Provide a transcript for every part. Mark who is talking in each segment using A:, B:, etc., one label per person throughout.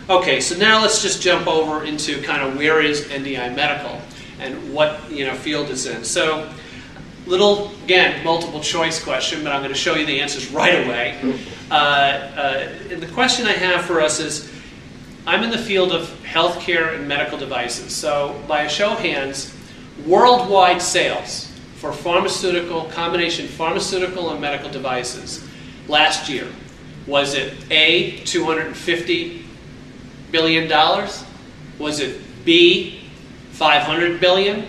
A: Okay, so now let's just jump over into kind of where is NDI Medical and what field it's in. So, little, again, multiple choice question, but I'm going to show you the answers right away. And the question I have for us is, I'm in the field of healthcare and medical devices. So, by a show of hands, worldwide sales for combination pharmaceutical and medical devices last year, was it A, $250 billion? Was it B, $500 billion?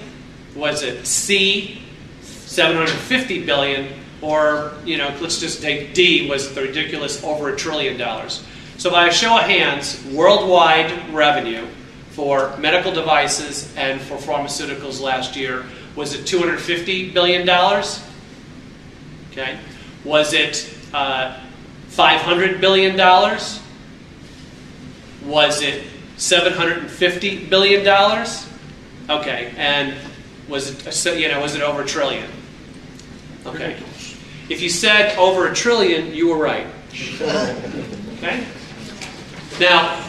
A: Was it C, $750 billion? Or, let's just take D, was the ridiculous over $1 trillion. So by a show of hands, worldwide revenue for medical devices and for pharmaceuticals last year, was it $250 billion? Okay. Was it $500 billion? Was it $750 billion? Okay, and was it over $1 trillion? Okay. If you said over $1 trillion, you were right. Okay. Now,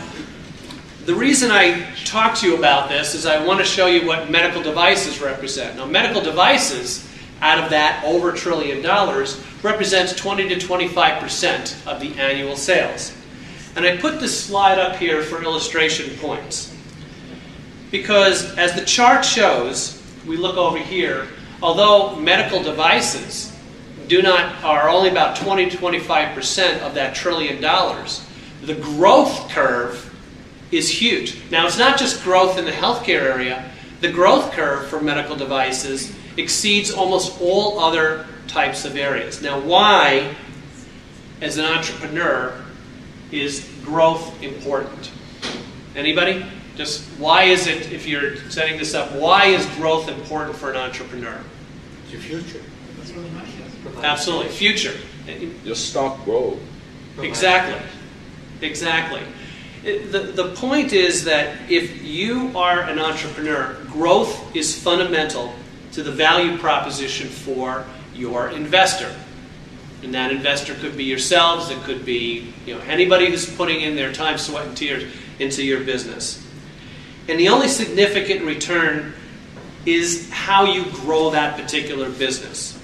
A: the reason I talk to you about this is I want to show you what medical devices represent. Now, medical devices, out of that over $1 trillion, represents 20 to 25% of the annual sales. And I put this slide up here for illustration points. Because as the chart shows, we look over here, although medical devices are only about 20 to 25% of that $1 trillion, the growth curve is huge. Now, it's not just growth in the healthcare area. The growth curve for medical devices exceeds almost all other types of areas. Now, why, as an entrepreneur, is growth important? Anybody? Just why is it, if you're setting this up, why is growth important for an entrepreneur?
B: It's your future.
C: That's where the money is.
A: Absolutely. Future.
D: Your stock grow.
A: Exactly. Exactly. The point is that if you are an entrepreneur, growth is fundamental to the value proposition for your investor. And that investor could be yourselves, it could be anybody who's putting in their time, sweat, and tears into your business. And the only significant return is how you grow that particular business.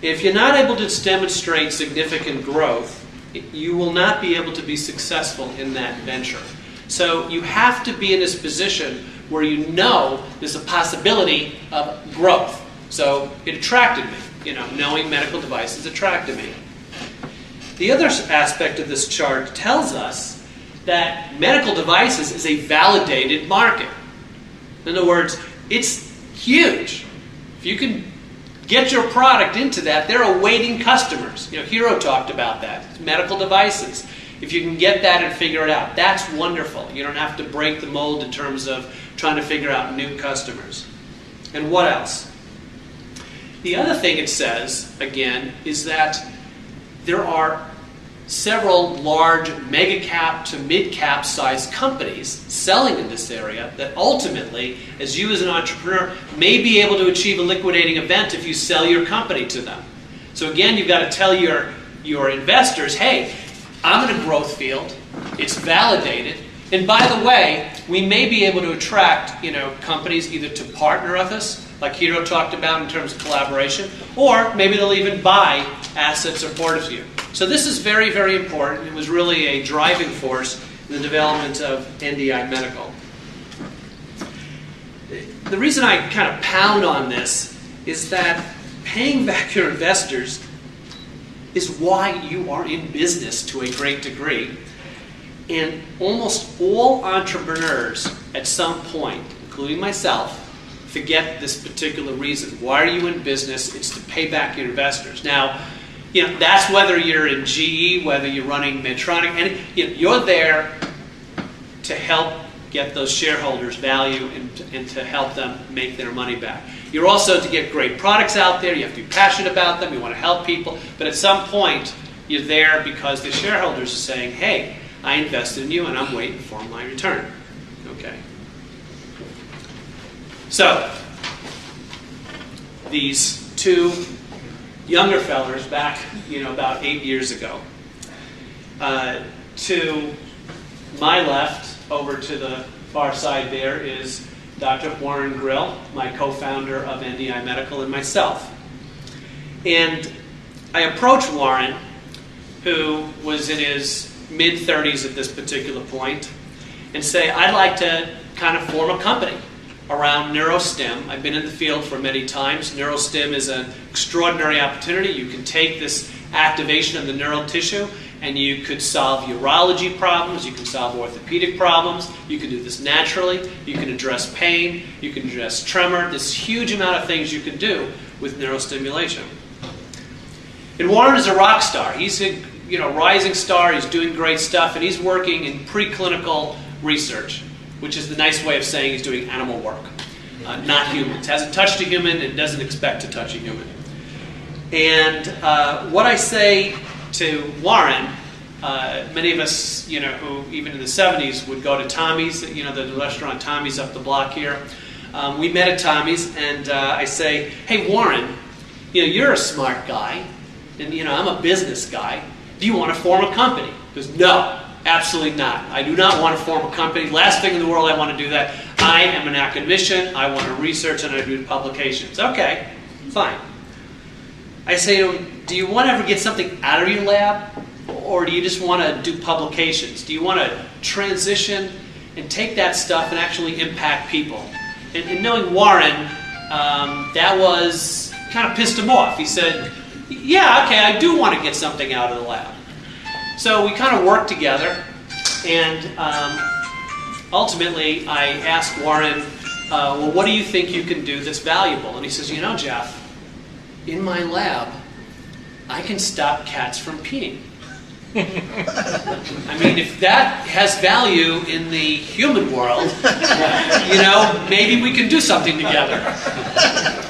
A: If you're not able to demonstrate significant growth, you will not be able to be successful in that venture. So you have to be in this position where there's a possibility of growth. So it attracted me. Knowing medical devices attracted me. The other aspect of this chart tells us that medical devices is a validated market. In other words, it's huge. If you can get your product into that, they're awaiting customers. Hero talked about that. It's medical devices. If you can get that and figure it out, that's wonderful. You don't have to break the mold in terms of trying to figure out new customers. And what else? The other thing it says, again, is that there are several large mega-cap to mid-cap size companies selling in this area that ultimately, as you as an entrepreneur, may be able to achieve a liquidating event if you sell your company to them. So again, you've got to tell your investors, hey, I'm in a growth field, it's validated, and by the way, we may be able to attract companies either to partner with us, like Hiro talked about in terms of collaboration, or maybe they'll even buy assets or part of you. So this is very, very important. It was really a driving force in the development of NDI Medical. The reason I kind of pound on this is that paying back your investors is why you are in business to a great degree. And almost all entrepreneurs at some point, including myself, forget this particular reason. Why are you in business? It's to pay back your investors. Now, that's whether you're in GE, whether you're running Medtronic, and you're there to help get those shareholders value and to help them make their money back. You're also to get great products out there. You have to be passionate about them. You want to help people. But at some point, you're there because the shareholders are saying, hey, I invested in you and I'm waiting for my return. Okay. So, these two younger fellers back, about 8 years ago, to my left, over to the far side there, is Dr. Warren Grill, my co-founder of NDI Medical, and myself. And I approached Warren, who was in his mid-30s at this particular point, and say, I'd like to kind of form a company around neurostim. I've been in the field for many times. Neurostim is an extraordinary opportunity. You can take this activation of the neural tissue and you could solve urology problems, you can solve orthopedic problems, you can do this naturally, you can address pain, you can address tremor, this huge amount of things you can do with neurostimulation. And Warren is a rock star. He's a rising star, he's doing great stuff, and he's working in preclinical research, which is the nice way of saying he's doing animal work, not humans. Hasn't touched a human and doesn't expect to touch a human. And what I say to Warren, many of us, who even in the 70s would go to Tommy's, the restaurant Tommy's up the block here. We met at Tommy's, and I say, hey Warren, you're a smart guy, and I'm a business guy. Do you want to form a company? He goes, no, absolutely not. I do not want to form a company. Last thing in the world I want to do that. I am an academician. I want to research and I do publications. Okay, fine. I say to him, do you want to ever get something out of your lab? Or do you just want to do publications? Do you want to transition and take that stuff and actually impact people? And knowing Warren, that was kind of pissed him off. He said, yeah, okay, I do want to get something out of the lab. So we kind of worked together, and ultimately I asked Warren, well, what do you think you can do that's valuable? And he says, Jeff, in my lab, I can stop cats from peeing. I mean, if that has value in the human world, maybe we can do something together.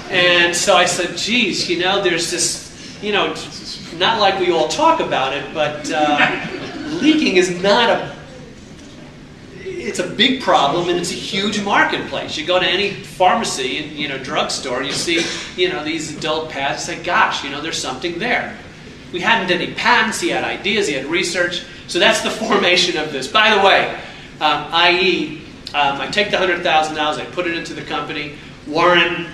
A: And so I said, geez, there's this, not like we all talk about it, but leaking is not it's a big problem, and it's a huge marketplace. You go to any pharmacy and drugstore, you see these adult pads. Say, gosh, there's something there. We hadn't done any patents. He had ideas. He had research. So that's the formation of this. By the way, I take the $100,000. I put it into the company. Warren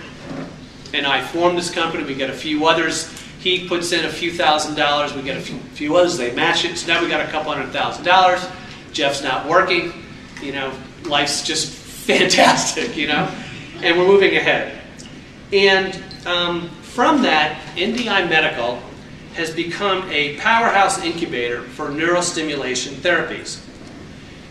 A: and I formed this company. We get a few others. He puts in a few $1,000s. We get a few others. They match it. So now we got a couple $100,000. Jeff's not working. Life's just fantastic, and we're moving ahead. And from that, NDI Medical has become a powerhouse incubator for neurostimulation therapies.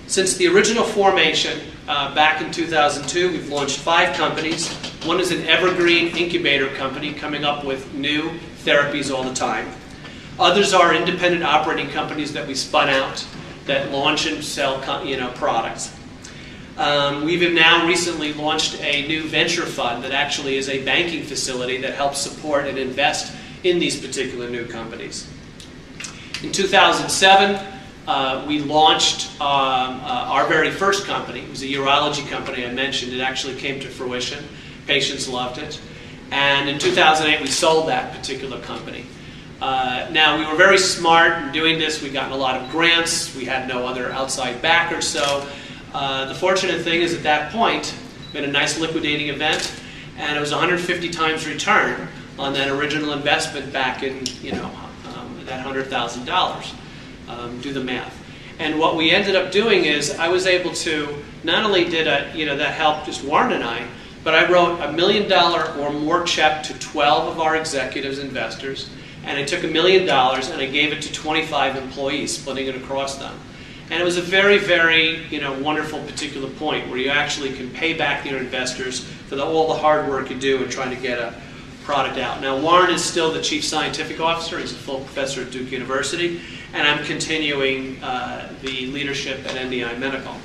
A: Since the original formation back in 2002, we've launched 5 companies. One is an evergreen incubator company coming up with new therapies all the time. Others are independent operating companies that we spun out that launch and sell products. We've now recently launched a new venture fund that actually is a banking facility that helps support and invest in these particular new companies. In 2007, we launched our very first company. It was a urology company I mentioned. It actually came to fruition. Patients loved it. And in 2008, we sold that particular company. Now, we were very smart in doing this. We'd gotten a lot of grants. We had no other outside backers. So the fortunate thing is at that point, we had a nice liquidating event, and it was 150 times return on that original investment back in, that $100,000. Do the math. And what we ended up doing is I was able to, not only did that help just Warren and I, but I wrote $1 million or more check to 12 of our executives, investors, and I took $1 million and I gave it to 25 employees, splitting it across them. And it was a very, very wonderful particular point where you actually can pay back your investors for all the hard work you do in trying to get a product out. Now, Warren is still the Chief Scientific Officer. He's a full professor at Duke University, and I'm continuing the leadership at NDI Medical.